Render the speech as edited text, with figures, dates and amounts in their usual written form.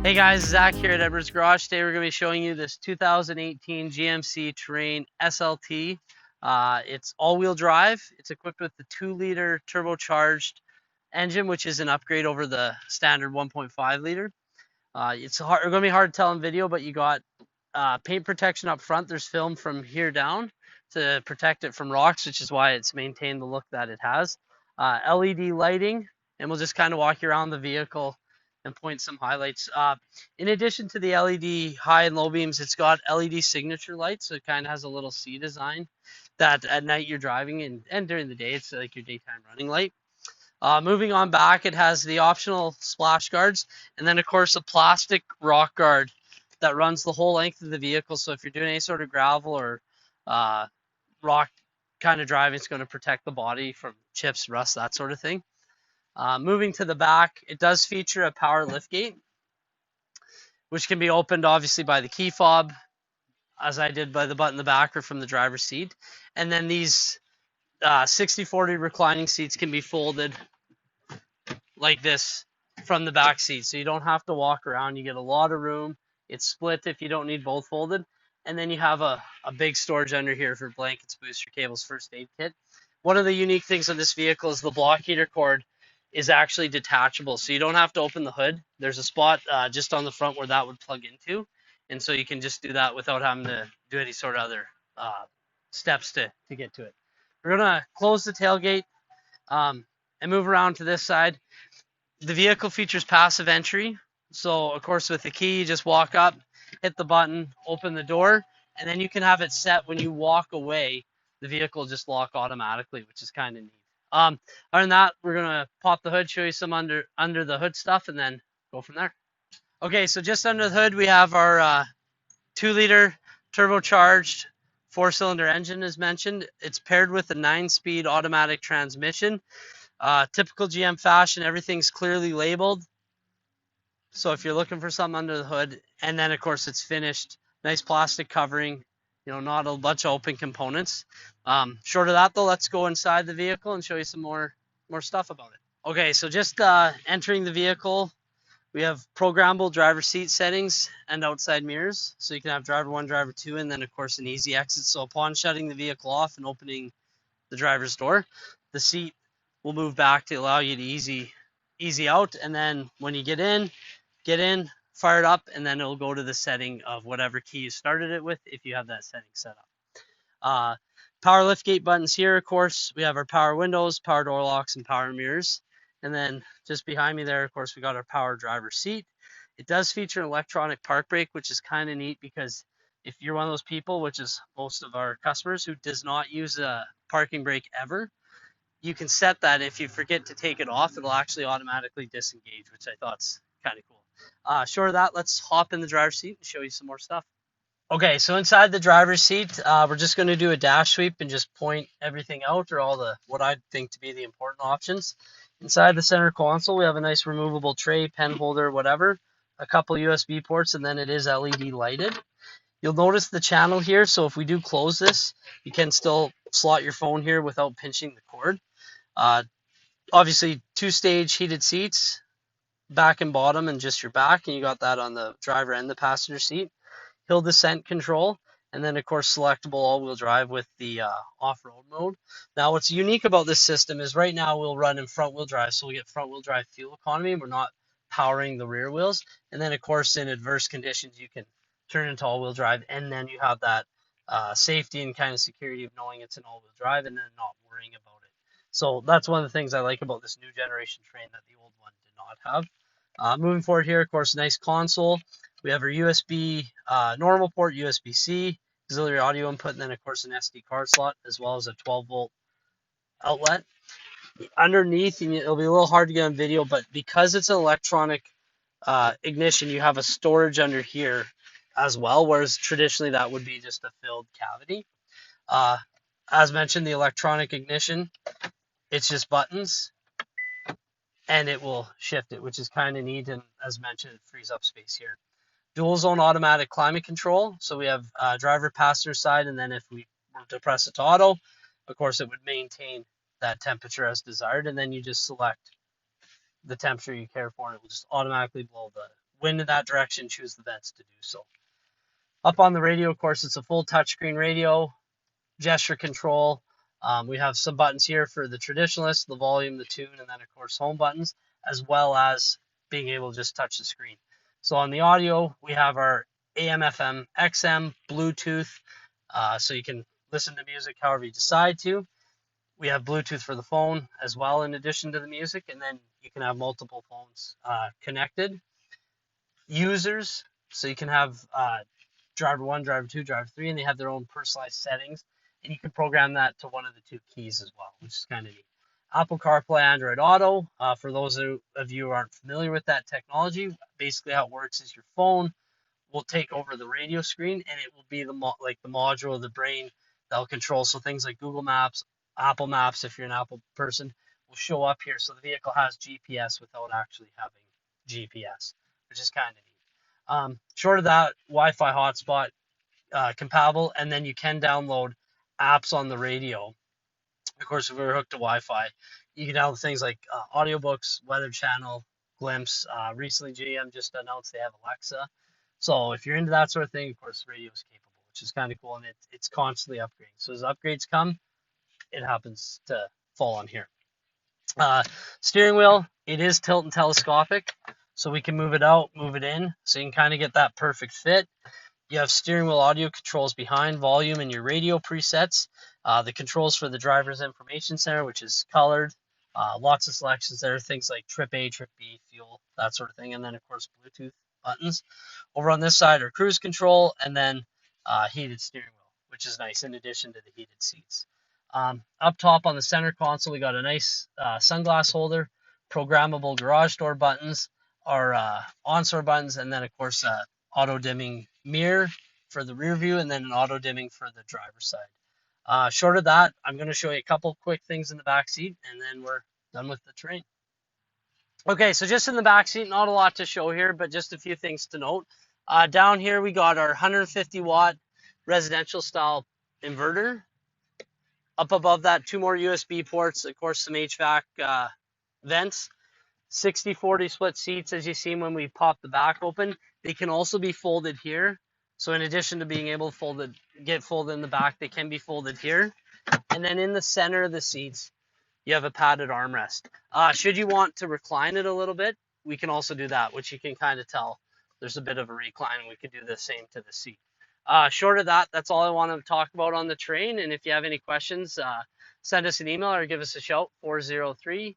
Hey guys, Zach here at Edwards Garage. Today we're going to be showing you this 2018 GMC Terrain SLT. It's all-wheel drive. It's equipped with the 2-liter turbocharged engine, which is an upgrade over the standard 1.5 liter. It's going to be hard to tell in video, but you got paint protection up front. There's film from here down to protect it from rocks, which is why it's maintained the look that it has. LED lighting, and we'll just kind of walk you around the vehicle and point some highlights. In addition to the LED high and low beams, it's got LED signature lights, so it kind of has a little C design that at night you're driving and during the day it's like your daytime running light. Moving on back, it has the optional splash guards, and then of course a plastic rock guard that runs the whole length of the vehicle. So if you're doing any sort of gravel or rock kind of driving, it's going to protect the body from chips, rust, that sort of thing. Moving to the back, it does feature a power liftgate, which can be opened obviously by the key fob, as I did by the button in the back or from the driver's seat. And then these 60/40 reclining seats can be folded like this from the back seat, so you don't have to walk around. You get a lot of room. It's split if you don't need both folded. And then you have a big storage under here for blankets, booster cables, first aid kit. One of the unique things on this vehicle is the block heater cord is actually detachable, so you don't have to open the hood. There's a spot just on the front where that would plug into, and so you can just do that without having to do any sort of other steps to get to it. We're gonna close the tailgate and move around to this side. The vehicle features passive entry, so of course with the key you just walk up, hit the button, open the door, and then you can have it set when you walk away. The vehicle will just lock automatically, which is kind of neat. Other than that, we're gonna pop the hood, show you some under the hood stuff, and then go from there. Okay, so just under the hood we have our 2-liter turbocharged 4-cylinder engine, as mentioned. It's paired with a 9-speed automatic transmission. Typical GM fashion, everything's clearly labeled. So if you're looking for something under the hood, and then of course it's finished, nice plastic covering, not a bunch of open components. Short of that though, let's go inside the vehicle and show you some more stuff about it. Okay, so just entering the vehicle, we have programmable driver seat settings and outside mirrors. So you can have driver 1, driver 2, and then of course an easy exit. So upon shutting the vehicle off and opening the driver's door, the seat will move back to allow you to easy out. And then when you get in, fire it up, and then it'll go to the setting of whatever key you started it with if you have that setting set up. Power liftgate buttons here, of course. We have our power windows, power door locks, and power mirrors. And then just behind me there, of course, we got our power driver seat. It does feature an electronic park brake, which is kind of neat because if you're one of those people, which is most of our customers, who does not use a parking brake ever, you can set that. If you forget to take it off, it'll actually automatically disengage, which I thought's kind of cool. Short of that, let's hop in the driver's seat and show you some more stuff. Okay, so inside the driver's seat, we're just going to do a dash sweep and just point everything out, or all the what I think to be the important options. Inside the center console, we have a nice removable tray, pen holder, whatever, a couple USB ports, and then it is LED lighted. You'll notice the channel here, so if we do close this, you can still slot your phone here without pinching the cord. Obviously, 2-stage heated seats, back and bottom, and just your back, and you got that on the driver and the passenger seat. Hill descent control, and then of course selectable all-wheel drive with the off-road mode. Now what's unique about this system is right now we'll run in front-wheel drive, so we get front-wheel drive fuel economy. We're not powering the rear wheels, and then of course in adverse conditions you can turn into all-wheel drive, and then you have that safety and kind of security of knowing it's an all-wheel drive and then not worrying about it. So that's one of the things I like about this new generation Terrain that the old one did not have. Moving forward here, of course, nice console. We have our USB normal port, USB-C, auxiliary audio input, and then of course an SD card slot, as well as a 12-volt outlet. Underneath, and it'll be a little hard to get on video, but because it's an electronic ignition, you have a storage under here as well, whereas traditionally that would be just a filled cavity. As mentioned, the electronic ignition, it's just buttons, and it will shift it, which is kind of neat, and as mentioned, it frees up space here. Dual zone automatic climate control, so we have driver passenger side, and then if we were to press it to auto, of course it would maintain that temperature as desired, and then you just select the temperature you care for, and it will just automatically blow wind in that direction, choose the vents to do so. Up on the radio, of course, it's a full touchscreen radio, gesture control. We have some buttons here for the traditionalist, the volume, the tune, and then of course home buttons, as well as being able to just touch the screen. So on the audio, we have our AM, FM, XM, Bluetooth, so you can listen to music however you decide to. We have Bluetooth for the phone as well, in addition to the music, and then you can have multiple phones connected. Users, so you can have driver 1, driver 2, driver 3, and they have their own personalized settings, and you can program that to one of the 2 keys as well, which is kind of neat. Apple CarPlay, Android Auto. For those of you who aren't familiar with that technology, basically how it works is your phone will take over the radio screen, and it will be the module of the brain that will control. So things like Google Maps, Apple Maps, if you're an Apple person, will show up here. So the vehicle has GPS without actually having GPS, which is kind of neat. Short of that, Wi-Fi hotspot compatible, and then you can download apps on the radio. Of course, if we're hooked to Wi-Fi, you can download things like audiobooks, Weather Channel, Glimpse. Recently, GM just announced they have Alexa. So if you're into that sort of thing, of course, radio is capable, which is kind of cool, and it's constantly upgrading. So as upgrades come, it happens to fall on here. Steering wheel, it is tilt and telescopic, so we can move it out, move it in, so you can kind of get that perfect fit. You have steering wheel audio controls behind, volume, and your radio presets. The controls for the driver's information center, which is colored. Lots of selections there, things like trip A, trip B, fuel, that sort of thing. And then, of course, Bluetooth buttons. Over on this side are cruise control, and then heated steering wheel, which is nice in addition to the heated seats. Up top on the center console, we got a nice sunglass holder, programmable garage door buttons, our OnStar buttons, and then, of course, auto dimming mirror for the rear view, and then an auto dimming for the driver's side. Short of that, I'm going to show you a couple quick things in the back seat, and then we're done with the train. Okay, so just in the back seat, not a lot to show here, but just a few things to note. Down here, we got our 150 watt residential style inverter. Up above that, 2 more USB ports, of course, some HVAC vents. 60-40 split seats, as you see when we pop the back open. They can also be folded here. So in addition to being able to get folded in the back, they can be folded here. And then in the center of the seats, you have a padded armrest. Should you want to recline it a little bit, we can also do that, which you can kind of tell there's a bit of a recline, and we could do the same to the seat. Short of that, that's all I want to talk about on the train. And if you have any questions, send us an email or give us a shout, 403-845-3328.